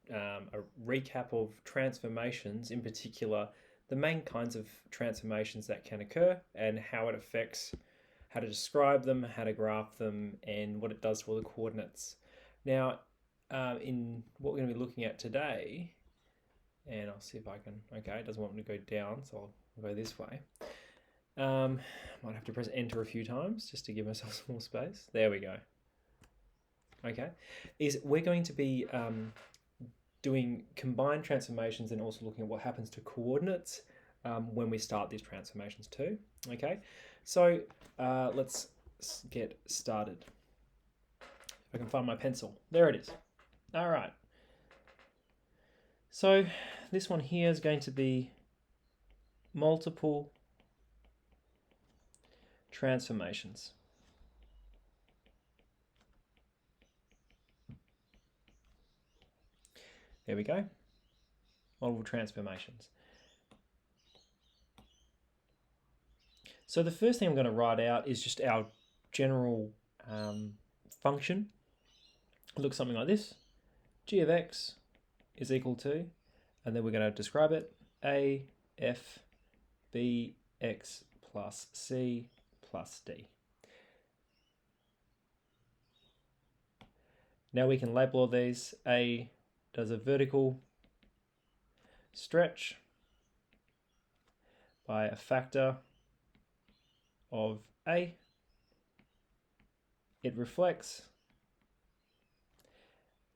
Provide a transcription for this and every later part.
a recap of transformations, in particular, the main kinds of transformations that can occur and how it affects, how to describe them, how to graph them, and what it does for the coordinates. Now, in what we're going to be looking at today, and I'll see if I can, okay, it doesn't want me to go down, so I'll go this way. Might have to press enter a few times just to give myself some more space. There we go. Okay, we're going to be doing combined transformations and also looking at what happens to coordinates when we start these transformations too. Okay, so let's get started. If I can find my pencil. There it is. All right. So this one here is going to be multiple transformations. There we go. Multiple transformations. So the first thing I'm going to write out is just our general function. It looks something like this. G of x is equal to, and then we're going to describe it, a f b x plus c plus d. Now we can label all these. A does a vertical stretch by a factor of a. It reflects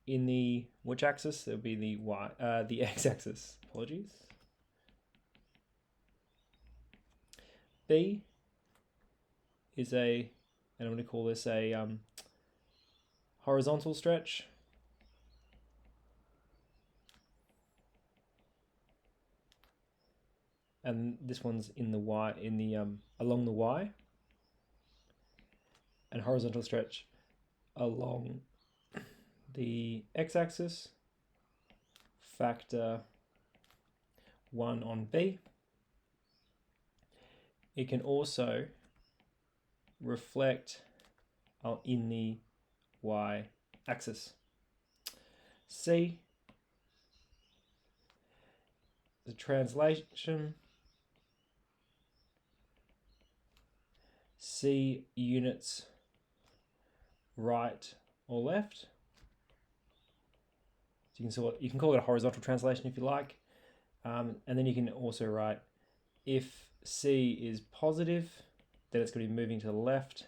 in the which axis? It would be the x-axis. Apologies. B is and I'm going to call this a horizontal stretch. And this one's in the y, along the y, and horizontal stretch along the x-axis, factor 1 on B. It can also reflect in the y-axis. C, the translation, C units right or left. So you can call it a horizontal translation if you like. And then you can also write if C is positive, then it's going to be moving to the left.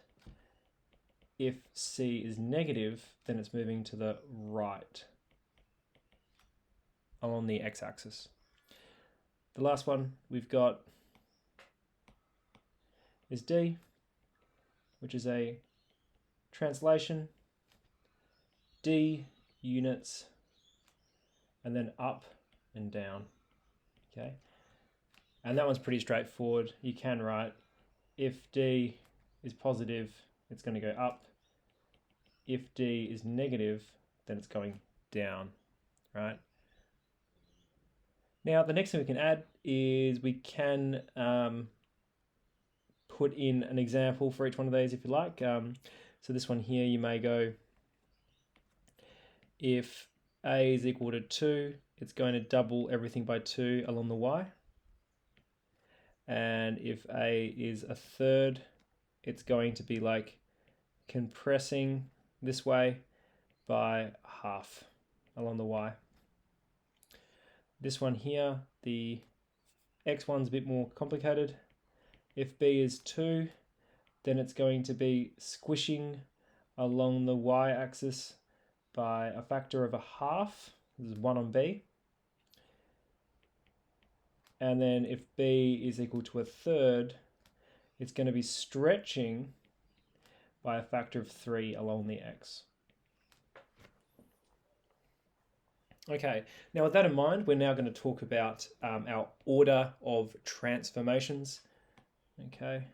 If C is negative, then it's moving to the right along the x-axis. The last one we've got is D, which is a translation, D units, and then up and down. Okay, and that one's pretty straightforward. You can write if D is positive, it's going to go up. If D is negative, then it's going down, right? Now, the next thing we can add is we can put in an example for each one of these if you like. So this one here, you may go, if A is equal to 2, it's going to double everything by 2 along the y. And if A is a third, it's going to be like compressing this way by half along the y. This one here, the x one's a bit more complicated. If B is 2, then it's going to be squishing along the y-axis by a factor of a half. This is 1 on B. And then if B is equal to a third, it's going to be stretching by a factor of 3 along the x. Okay, now with that in mind, we're now going to talk about our order of transformations. Okay.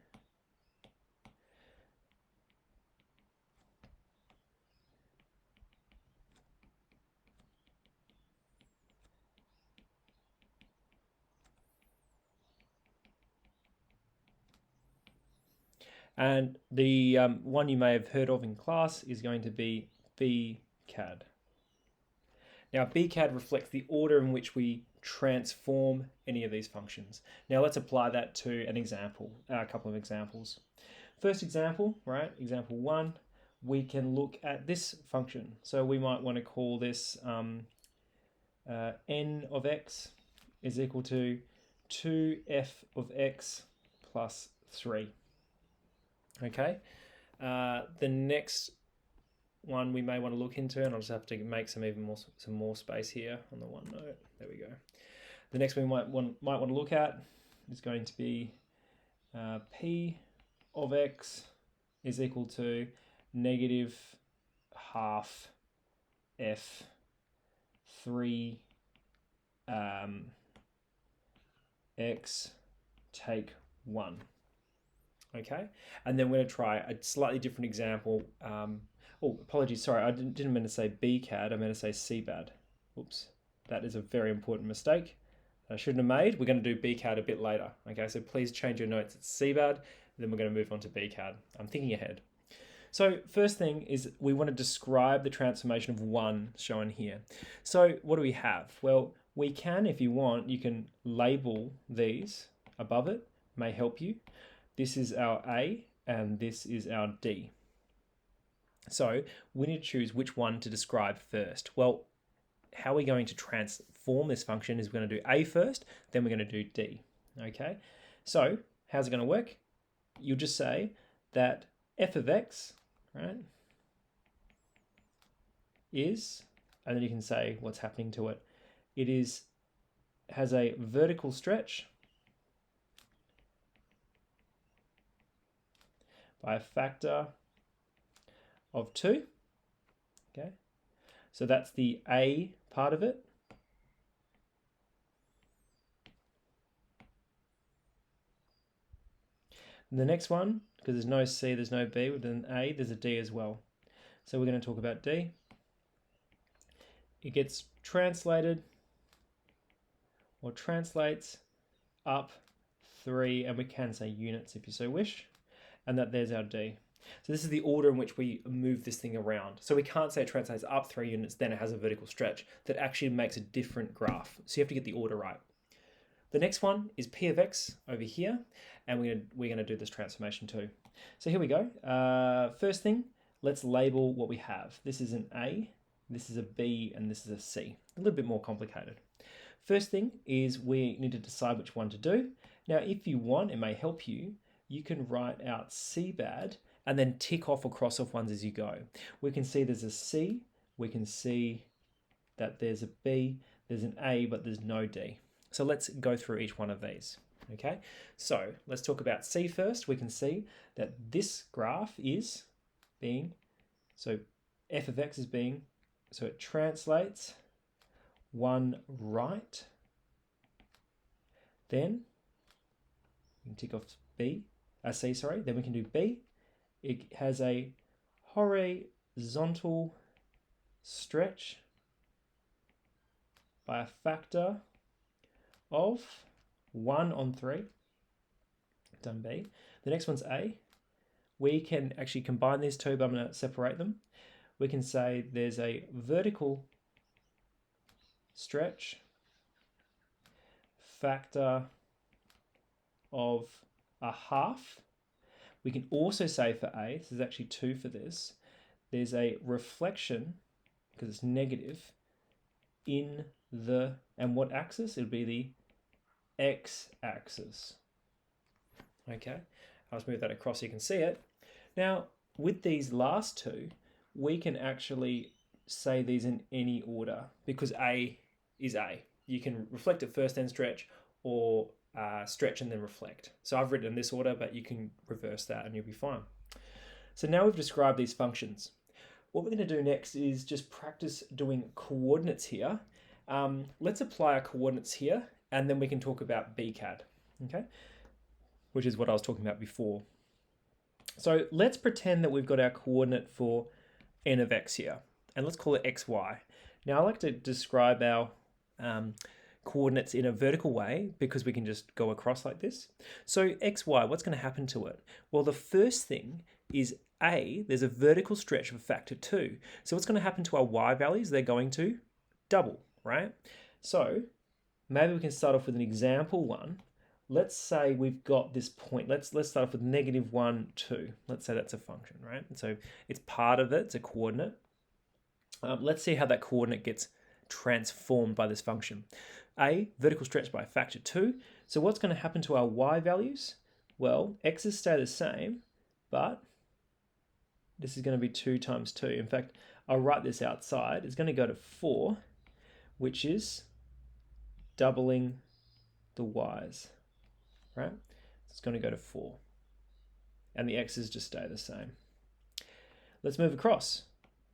And the one you may have heard of in class is going to be VCAD. Now, BCAD reflects the order in which we transform any of these functions. Now, let's apply that to an example, a couple of examples. First example, right, example 1, we can look at this function. So we might want to call this n of x is equal to 2f of x plus 3. Okay, the next one we may want to look into, and I'll just have to make some more space here on the OneNote. There we go. The next one we might want to look at is going to be p of x is equal to negative half f 3 x take 1. Okay, and then we're going to try a slightly different example. Oh, apologies, sorry, I didn't mean to say BCAD, I meant to say CBAD. Oops, that is a very important mistake that I shouldn't have made. We're going to do BCAD a bit later. Okay, so please change your notes. It's CBAD, then we're going to move on to BCAD. I'm thinking ahead. So first thing is we want to describe the transformation of 1 shown here. So what do we have? Well, we can, if you want, you can label these above it, may help you. This is our A and this is our D. So we need to choose which one to describe first. Well, how are we going to transform this function is we're going to do A first, then we're going to do D. Okay, so how's it going to work? You'll just say that f of x, right, is, and then you can say what's happening to it. It has a vertical stretch by a factor of 2. Okay, so that's the A part of it. And the next one, because there's no C, there's no B, with an A, there's a D as well. So we're going to talk about D. It gets translated or translates up 3, and we can say units if you so wish, and there's our D. So this is the order in which we move this thing around. So we can't say it translates up 3 units, then it has a vertical stretch. That actually makes a different graph. So you have to get the order right. The next one is P of x over here, and we're going to do this transformation too. So here we go. First thing, let's label what we have. This is an A, this is a B, and this is a C. A little bit more complicated. First thing is we need to decide which one to do. Now, if you want, it may help you, you can write out CBAD and then tick off or cross off ones as you go. We can see there's a C, we can see that there's a B, there's an A, but there's no D. So let's go through each one of these. Okay, so let's talk about C first. We can see that this graph is being, so f of x is being, so it translates 1 right, then we can tick off C, sorry, then we can do B. It has a horizontal stretch by a factor of 1 on 3. Done B. The next one's A. We can actually combine these two, but I'm going to separate them. We can say there's a vertical stretch factor of a half. We can also say for A, so there's actually 2 for this, there's a reflection, because it's negative, in the, and what axis? It would be the x-axis. Okay, I'll just move that across so you can see it. Now, with these last two, we can actually say these in any order, because A is A. You can reflect it first, then stretch, or stretch and then reflect. So I've written in this order, but you can reverse that and you'll be fine. So now we've described these functions. What we're going to do next is just practice doing coordinates here. Let's apply our coordinates here, and then we can talk about BCAD, okay? Which is what I was talking about before. So let's pretend that we've got our coordinate for n of x here, and let's call it xy. Now I like to describe our coordinates in a vertical way because we can just go across like this. So xy, what's going to happen to it? Well, the first thing is A, there's a vertical stretch of a factor 2. So what's going to happen to our y values? They're going to double, right? So maybe we can start off with an example one. Let's say we've got this point. Let's start off with -1, 2. Let's say that's a function, right? And so it's part of it, it's a coordinate. Let's see how that coordinate gets transformed by this function. Vertical stretch by a factor 2. So what's going to happen to our y values? Well, x's stay the same, but this is going to be 2 times 2. In fact, I'll write this outside. It's going to go to 4, which is doubling the y's, right? So it's going to go to 4. And the x's just stay the same. Let's move across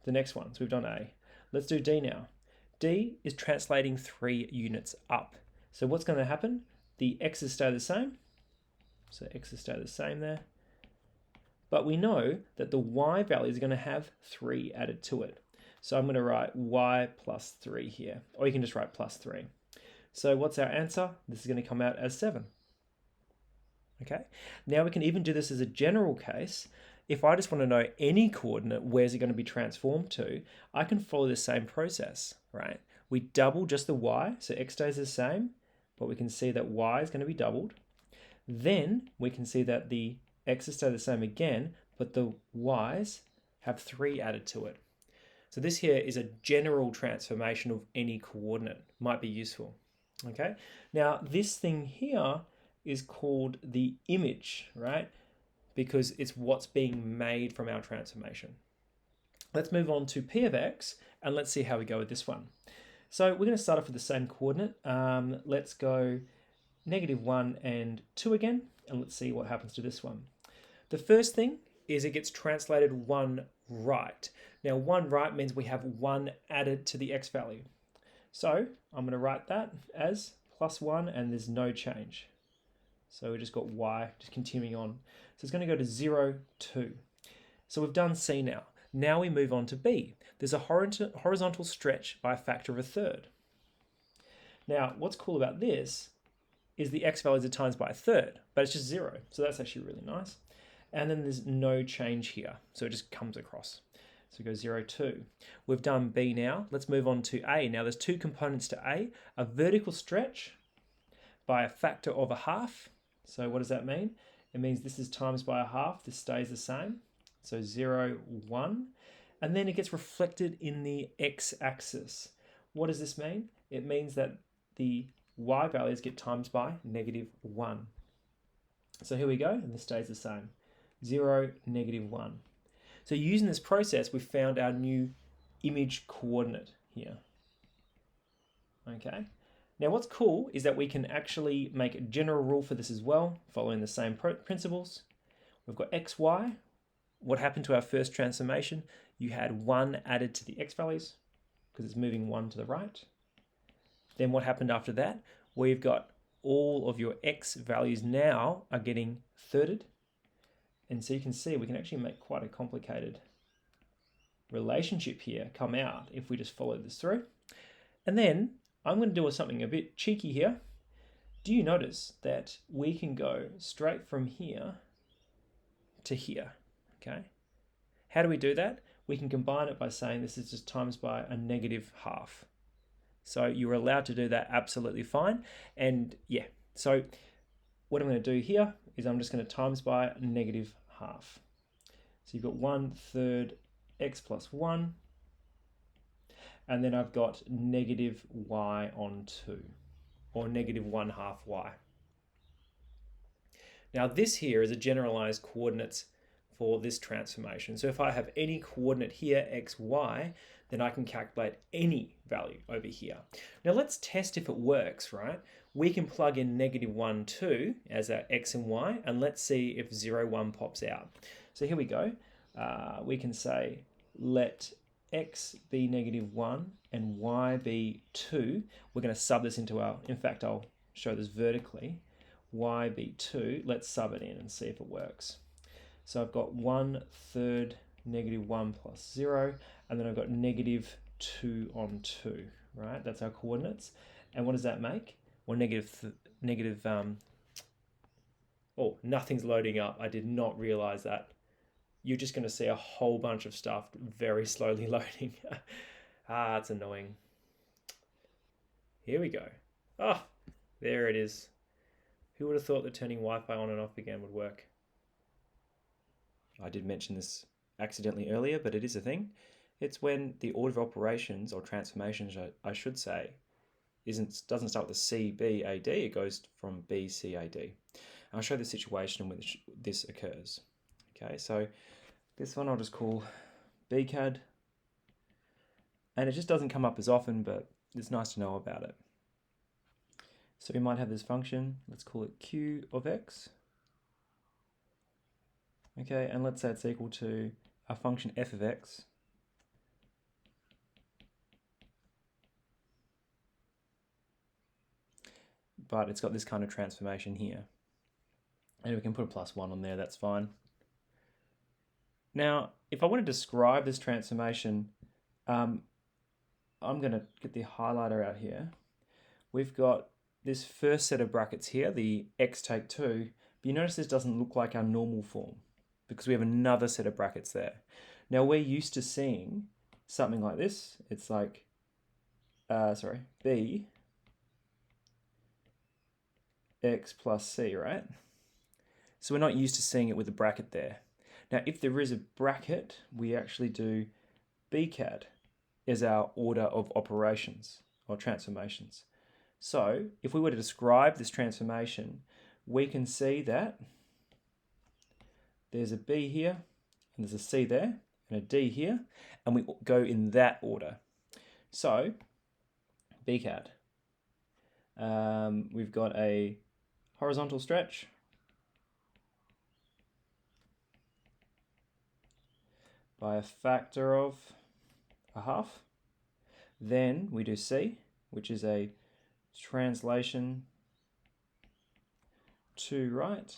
the next one. So we've done A. Let's do D now. D is translating 3 units up. So what's going to happen? The x's stay the same. So x's stay the same there. But we know that the y value is going to have 3 added to it. So I'm going to write y plus 3 here. Or you can just write plus 3. So what's our answer? This is going to come out as 7. Okay. Now we can even do this as a general case. If I just want to know any coordinate, where's it going to be transformed to, I can follow the same process, right? We double just the y, so x stays the same, but we can see that y is going to be doubled. Then we can see that the x's stay the same again, but the y's have 3 added to it. So this here is a general transformation of any coordinate. Might be useful. Okay. Now this thing here is called the image, right? Because it's what's being made from our transformation. Let's move on to p of x and let's see how we go with this one. So we're going to start off with the same coordinate. Let's go -1 and 2 again, and let's see what happens to this one. The first thing is it gets translated 1 right. Now 1 right means we have 1 added to the x value. So I'm going to write that as +1 and there's no change. So we just got y, just continuing on. So it's going to go to 0, 2. So we've done C now. Now we move on to B. There's a horizontal stretch by a factor of 1/3. Now, what's cool about this is the x values are times by 1/3, but it's just 0. So that's actually really nice. And then there's no change here. So it just comes across. So it goes 0, 2. We've done B now. Let's move on to A. Now there's 2 components to A vertical stretch by a factor of 1/2. So what does that mean? It means this is times by 1/2. This stays the same. So 0, 1. And then it gets reflected in the x-axis. What does this mean? It means that the y values get times by -1. So here we go, and this stays the same. 0, -1. So using this process, we found our new image coordinate here. Okay. Now what's cool is that we can actually make a general rule for this as well, following the same principles. We've got x, y. What happened to our first transformation? You had 1 added to the x values because it's moving 1 to the right. Then what happened after that? We've got all of your x values now are getting thirded. And so you can see we can actually make quite a complicated relationship here come out if we just follow this through. And then I'm going to do something a bit cheeky here. Do you notice that we can go straight from here to here? Okay. How do we do that? We can combine it by saying this is just times by a -1/2. So you're allowed to do that absolutely fine. And yeah, so what I'm going to do here is I'm just going to times by a -1/2. So you've got 1/3 x plus 1. And then I've got -y on 2, or -1/2 y. Now this here is a generalized coordinates for this transformation. So if I have any coordinate here, x, y, then I can calculate any value over here. Now let's test if it works, right? We can plug in -1, 2 as our x and y, and let's see if 0, 1 pops out. So here we go. We can say let x be -1 and y be 2. We're going to sub this into our, in fact, I'll show this vertically. Y be 2. Let's sub it in and see if it works. So I've got 1/3 -1 plus 0, and then I've got -2 on 2, right? That's our coordinates. And what does that make? Well, oh, nothing's loading up. I did not realize that. You're just going to see a whole bunch of stuff very slowly loading. It's annoying. Here we go. Ah, there it is. Who would have thought that turning Wi-Fi on and off again would work? I did mention this accidentally earlier, but it is a thing. It's when the order of operations or transformations, I should say, doesn't start with a C, B, A, D. It goes from B, C, A, D. I'll show the situation in which this occurs. Okay, so this one I'll just call BCAD. And it just doesn't come up as often, but it's nice to know about it. So we might have this function, let's call it Q of X. Okay, and let's say it's equal to our function f of x. But it's got this kind of transformation here. And we can put a +1 on there, that's fine. Now, if I want to describe this transformation, I'm going to get the highlighter out here. We've got this first set of brackets here, the x take 2, but you notice this doesn't look like our normal form because we have another set of brackets there. Now, we're used to seeing something like this. It's like, b x plus c, right? So we're not used to seeing it with a bracket there. Now, if there is a bracket, we actually do BCAD as our order of operations or transformations. So if we were to describe this transformation, we can see that there's a B here, and there's a C there, and a D here, and we go in that order. So BCAD, we've got a horizontal stretch, by a factor of a half. Then we do C, which is a translation to right.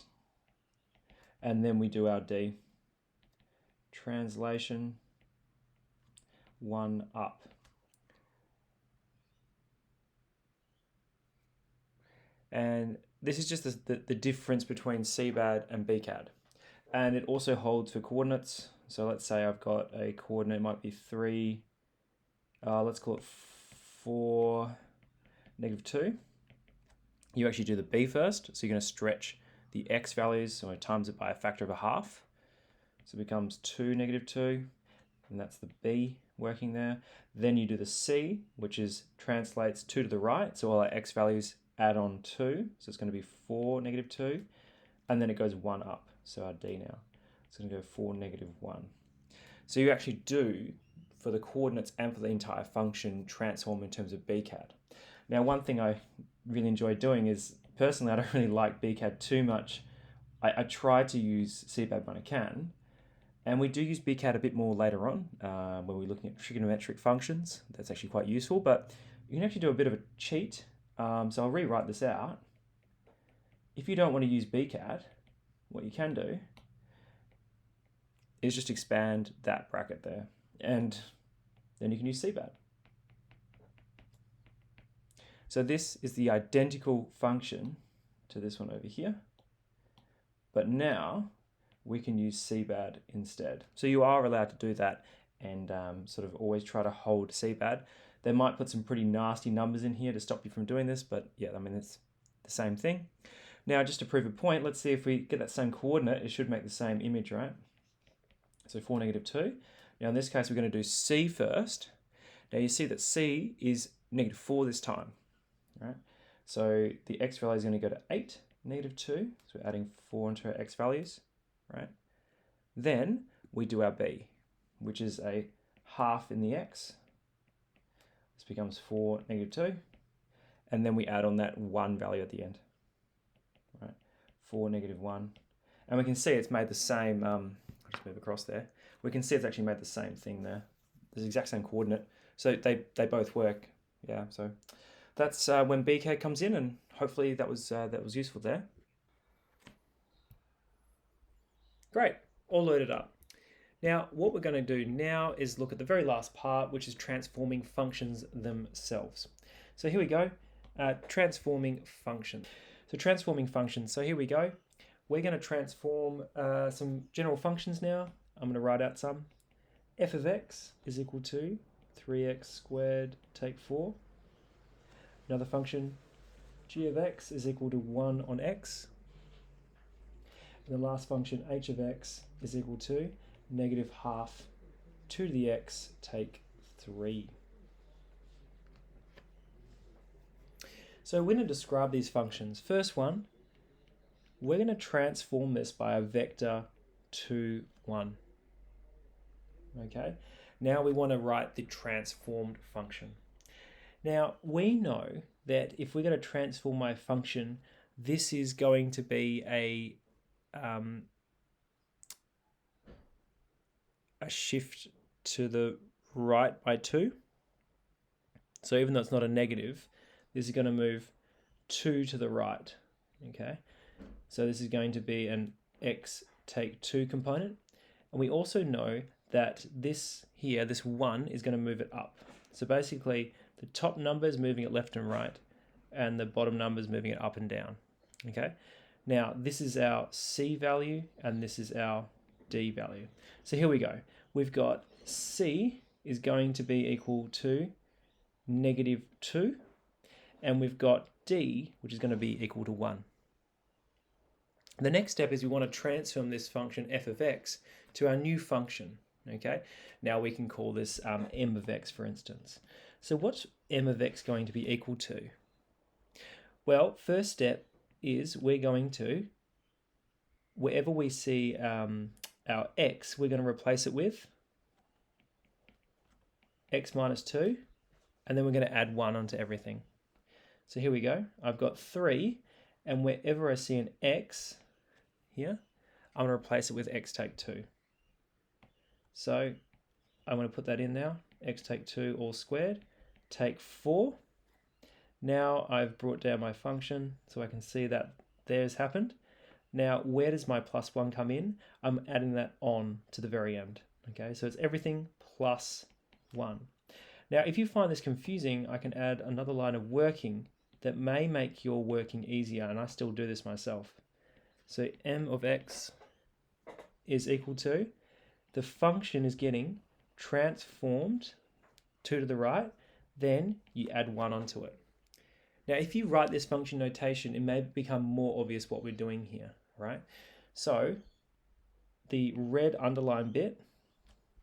And then we do our D, translation 1 up. And this is just the difference between CBAD and BCAD. And it also holds for coordinates. So let's say I've got a coordinate, it might be 3, let's call it 4, -2. You actually do the B first. So you're going to stretch the X values, so I times it by a factor of a half. So it becomes 2, -2, and that's the B working there. Then you do the C, which is translates 2 to the right. So all our X values add on 2. So it's going to be 4, -2. And then it goes 1 up. So our D now. It's going to go 4, -1. So you actually do, for the coordinates and for the entire function, transform in terms of BCAD. Now, one thing I really enjoy doing is, personally, I don't really like BCAD too much. I try to use CBAD when I can, and we do use BCAD a bit more later on when we're looking at trigonometric functions. That's actually quite useful, but you can actually do a bit of a cheat. So I'll rewrite this out. If you don't want to use BCAD, what you can do is just expand that bracket there, and then you can use CBAD. So this is the identical function to this one over here, but now we can use CBAD instead. So you are allowed to do that and sort of always try to hold CBAD. They might put some pretty nasty numbers in here to stop you from doing this, but yeah, I mean, it's the same thing. Now, just to prove a point, let's see if we get that same coordinate, it should make the same image, right? So 4, -2. Now, in this case, we're going to do C first. Now, you see that C is -4 this time, right? So the X value is going to go to 8, -2. So we're adding 4 into our X values, right? Then we do our B, which is a half in the X. This becomes 4, -2. And then we add on that 1 value at the end, right? 4, -1. And we can see it's made the same, I'll just move across there. We can see it's actually made the same thing there. There's the exact same coordinate. So they both work, yeah. So that's when BCAD comes in, and hopefully that was useful there. Great, all loaded up. Now, what we're going to do now is look at the very last part, which is transforming functions themselves. So here we go, transforming functions. So transforming functions, so here we go. We're going to transform some general functions now. I'm going to write out some. F of x is equal to 3x squared take 4. another function, g of x is equal to 1 on x. And the last function, h of x, is equal to negative half 2 to the x take 3. So we're going to describe these functions. First one, we're going to transform this by a vector 2, 1. Okay, now we want to write the transformed function. Now we know that if we're going to transform my function, this is going to be a shift to the right by 2. So even though it's not a negative, this is going to move 2 to the right. Okay, so this is going to be an x take 2 component. And we also know that this here, this 1, is going to move it up. So basically, the top number is moving it left and right, and the bottom number is moving it up and down. Okay, now this is our c value, and this is our d value. So here we go. We've got c is going to be equal to negative 2, and we've got d, which is going to be equal to 1. The next step is we want to transform this function f of x to our new function. Okay, now we can call this m of x, for instance. So what's m of x going to be equal to? Well, first step is we're going to, wherever we see our x, we're going to replace it with x minus 2, and then we're going to add 1 onto everything. So here we go. I've got 3, and wherever I see an x here, I'm going to replace it with x take 2. So I'm going to put that in now, x take 2 all squared, take 4. Now I've brought down my function so I can see that there's happened. Now where does my plus 1 come in? I'm adding that on to the very end. Okay, so it's everything plus 1. Now if you find this confusing, I can add another line of working that may make your working easier, and I still do this myself. So m of x is equal to, the function is getting transformed 2 to the right, then you add 1 onto it. Now if you write this function notation, it may become more obvious what we're doing here, right? So the red underlined bit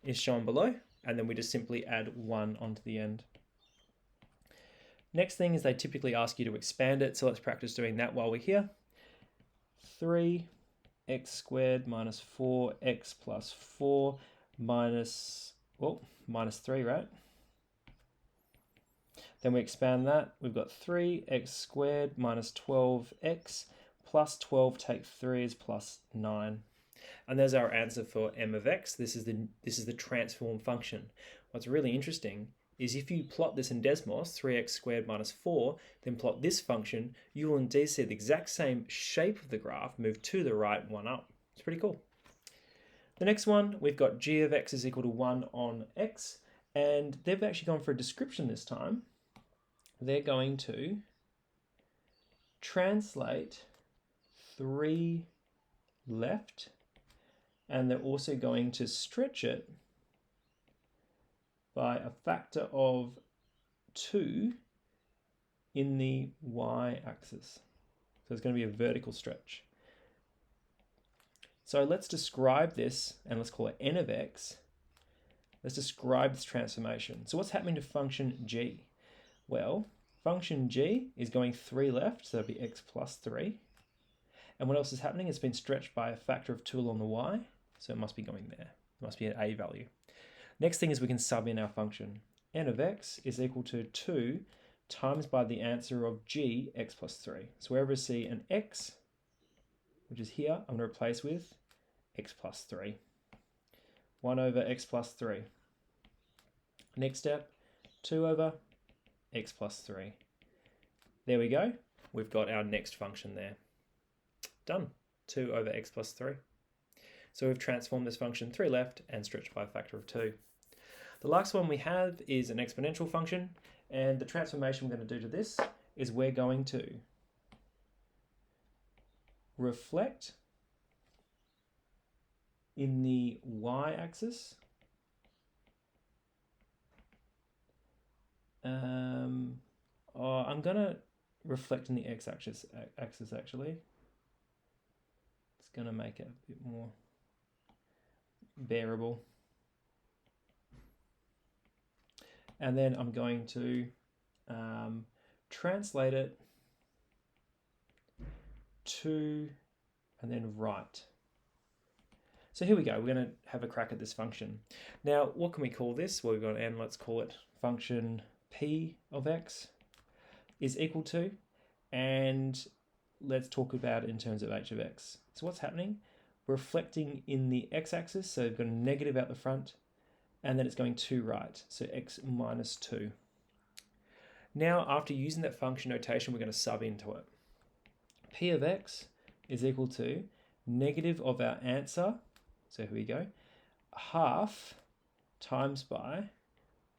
is shown below, and then we just simply add 1 onto the end. Next thing is they typically ask you to expand it, so let's practice doing that while we're here. 3x squared minus 4x plus 4 minus 3, right? Then we expand that. We've got 3x squared minus 12x plus 12 take 3 is plus 9. And there's our answer for m of x. This is the transform function. What's really interesting is if you plot this in Desmos, 3x squared minus 4, then plot this function, you will indeed see the exact same shape of the graph move to the right, 1 up. It's pretty cool. The next one, we've got g of x is equal to 1 on x, and they've actually gone for a description this time. They're going to translate 3 left, and they're also going to stretch it by a factor of 2 in the y-axis. So it's going to be a vertical stretch. So let's describe this, and let's call it n of x. Let's describe this transformation. So what's happening to function g? Well, function g is going 3 left, so that'll be x plus 3. And what else is happening? It's been stretched by a factor of 2 along the y, so it must be going there. It must be an a value. Next thing is we can sub in our function. N of x is equal to 2 times by the answer of g, x plus 3. So wherever I see an x, which is here, I'm going to replace with x plus 3. 1 over x plus 3. Next step, 2 over x plus 3. There we go. We've got our next function there. Done. 2 over x plus 3. So we've transformed this function 3 left and stretched by a factor of 2. The last one we have is an exponential function, and the transformation we're going to do to this is we're going to reflect in the y-axis I'm going to reflect in the x-axis actually. It's going to make it a bit more bearable. And then I'm going to translate it to and then right. So here we go. We're going to have a crack at this function. Now, what can we call this? Well, we've got n. Let's call it function p of x is equal to, and let's talk about it in terms of h of x. So what's happening? We're reflecting in the x-axis, so we've got a negative out the front, and then it's going to right, so x minus 2. Now, after using that function notation, we're going to sub into it. P of x is equal to negative of our answer, so here we go, half times by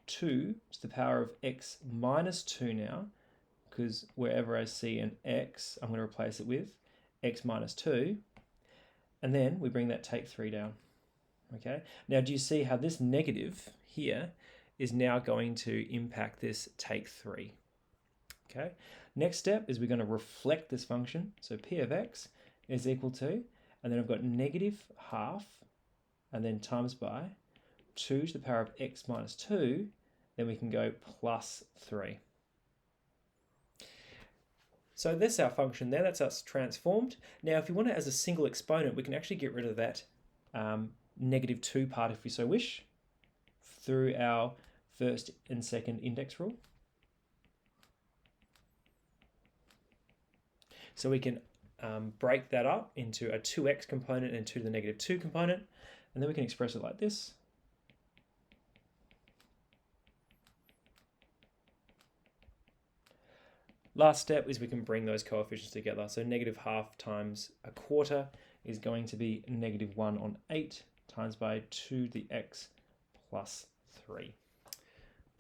2 to the power of x minus 2 now, because wherever I see an x, I'm going to replace it with x minus 2, and then we bring that take 3 down. Okay, now do you see how this negative here is now going to impact this take 3? Okay, next step is we're going to reflect this function. So p of x is equal to, and then I've got negative half, and then times by 2 to the power of x minus 2, then we can go plus 3. So that's our function there, that's us transformed. Now if you want it as a single exponent, we can actually get rid of that negative 2 part if we so wish through our first and second index rule. So we can break that up into a 2x component and 2 to the negative 2 component, and then we can express it like this. Last step is we can bring those coefficients together. So negative half times a quarter is going to be negative 1 on 8 times by 2 to the x plus 3.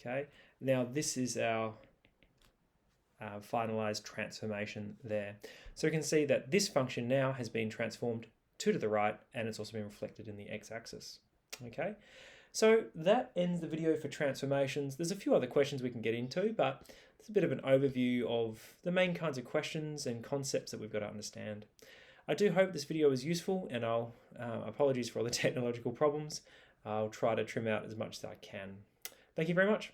Okay, now this is our finalized transformation there. So we can see that this function now has been transformed 2 to the right, and it's also been reflected in the x-axis. Okay, so that ends the video for transformations. There's a few other questions we can get into, but it's a bit of an overview of the main kinds of questions and concepts that we've got to understand. I do hope this video was useful, and I'll apologies for all the technological problems. I'll try to trim out as much as I can. Thank you very much.